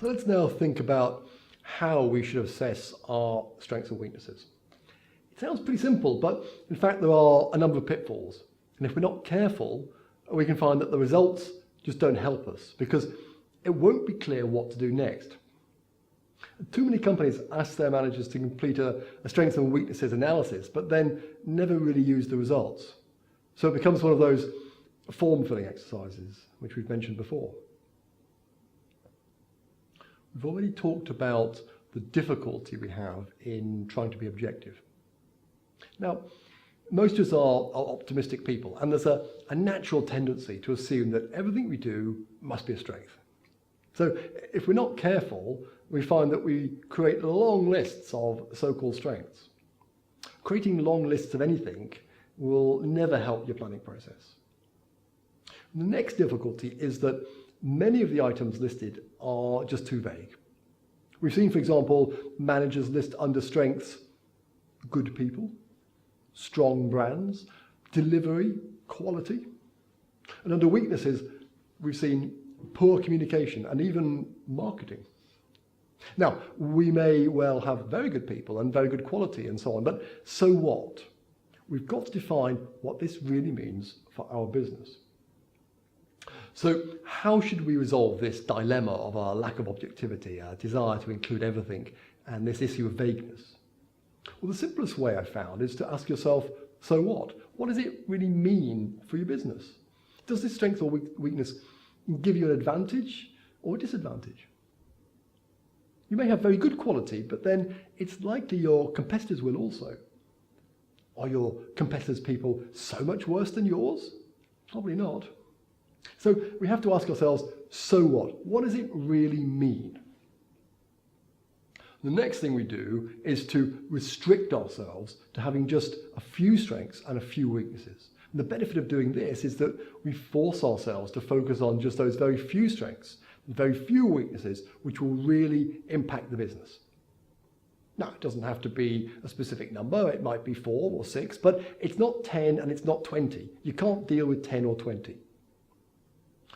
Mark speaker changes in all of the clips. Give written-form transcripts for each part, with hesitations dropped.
Speaker 1: So let's now think about how we should assess our strengths and weaknesses. It sounds pretty simple, but in fact there are a number of pitfalls. And if we're not careful, we can find that the results just don't help us because it won't be clear what to do next. Too many companies ask their managers to complete a strengths and weaknesses analysis, but then never really use the results. So it becomes one of those form-filling exercises, which we've mentioned before. We've already talked about the difficulty we have in trying to be objective. Now, most of us are optimistic people, and there's a natural tendency to assume that everything we do must be a strength. So if we're not careful, we find that we create long lists of so-called strengths. Creating long lists of anything will never help your planning process. The next difficulty is that many of the items listed are just too vague. We've seen, for example, managers list under strengths good people, strong brands, delivery, quality. And under weaknesses, we've seen poor communication and even marketing. Now, we may well have very good people and very good quality and so on, but so what? We've got to define what this really means for our business. So how should we resolve this dilemma of our lack of objectivity, our desire to include everything, and this issue of vagueness? Well, the simplest way I found is to ask yourself, so what? What does it really mean for your business? Does this strength or weakness give you an advantage or a disadvantage? You may have very good quality, but then it's likely your competitors will also. Are your competitors' people so much worse than yours? Probably not. So we have to ask ourselves, so what? What does it really mean? The next thing we do is to restrict ourselves to having just a few strengths and a few weaknesses. And the benefit of doing this is that we force ourselves to focus on just those very few strengths, very few weaknesses, which will really impact the business. Now, it doesn't have to be a specific number, it might be 4 or 6, but it's not 10 and it's not 20. You can't deal with 10 or 20.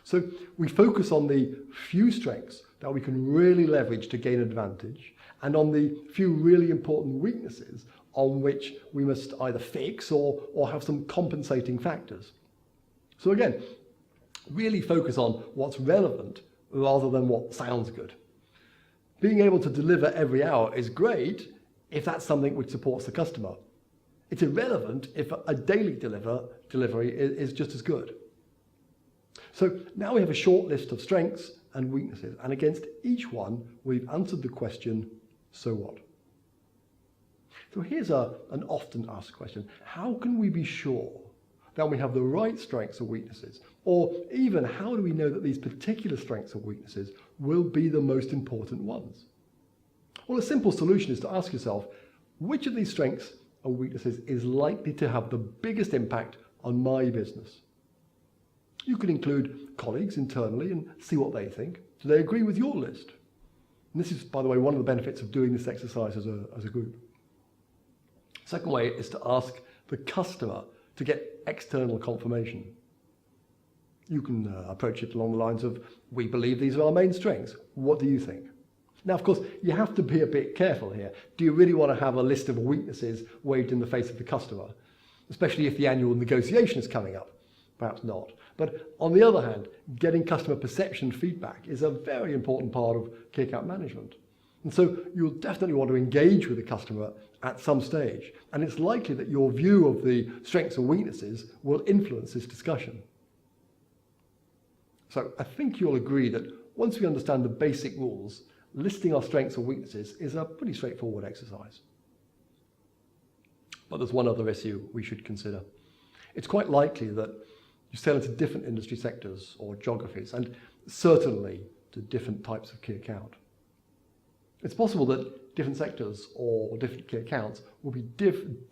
Speaker 1: So we focus on the few strengths that we can really leverage to gain advantage, and on the few really important weaknesses on which we must either fix or have some compensating factors. So again, really focus on what's relevant rather than what sounds good. Being able to deliver every hour is great if that's something which supports the customer. It's irrelevant if a daily delivery is just as good. So now we have a short list of strengths and weaknesses, and against each one we've answered the question, so what? So here's an often asked question. How can we be sure that we have the right strengths or weaknesses? Or even how do we know that these particular strengths or weaknesses will be the most important ones? Well, a simple solution is to ask yourself, which of these strengths or weaknesses is likely to have the biggest impact on my business? You can include colleagues internally and see what they think. Do they agree with your list? And this is, by the way, one of the benefits of doing this exercise as a group. Second way is to ask the customer to get external confirmation. You can approach it along the lines of, we believe these are our main strengths. What do you think? Now, of course, you have to be a bit careful here. Do you really want to have a list of weaknesses waved in the face of the customer? Especially if the annual negotiation is coming up. Perhaps not. But on the other hand, getting customer perception feedback is a very important part of key account management. And so you'll definitely want to engage with the customer at some stage. And it's likely that your view of the strengths and weaknesses will influence this discussion. So I think you'll agree that once we understand the basic rules, listing our strengths and weaknesses is a pretty straightforward exercise. But there's one other issue we should consider. It's quite likely that you sell into different industry sectors or geographies, and certainly to different types of key account. It's possible that different sectors or different key accounts will be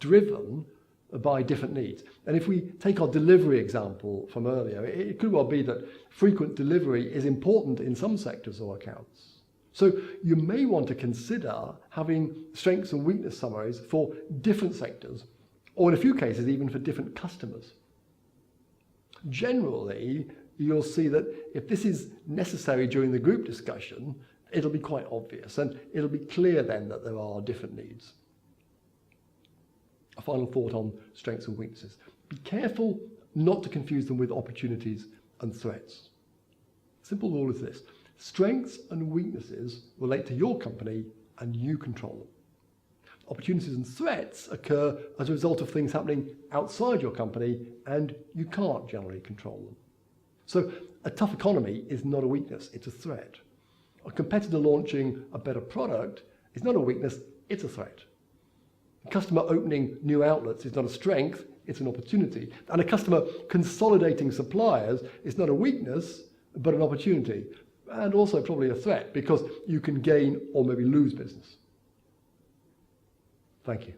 Speaker 1: driven by different needs. And if we take our delivery example from earlier, it could well be that frequent delivery is important in some sectors or accounts. So you may want to consider having strengths and weakness summaries for different sectors, or in a few cases even for different customers. Generally, you'll see that if this is necessary during the group discussion, it'll be quite obvious, and it'll be clear then that there are different needs. A final thought on strengths and weaknesses. Be careful not to confuse them with opportunities and threats. Simple rule is this: strengths and weaknesses relate to your company and you control them. Opportunities and threats occur as a result of things happening outside your company and you can't generally control them. So a tough economy is not a weakness, it's a threat. A competitor launching a better product is not a weakness, it's a threat. A customer opening new outlets is not a strength, it's an opportunity. And a customer consolidating suppliers is not a weakness, but an opportunity. And also probably a threat, because you can gain or maybe lose business. Thank you.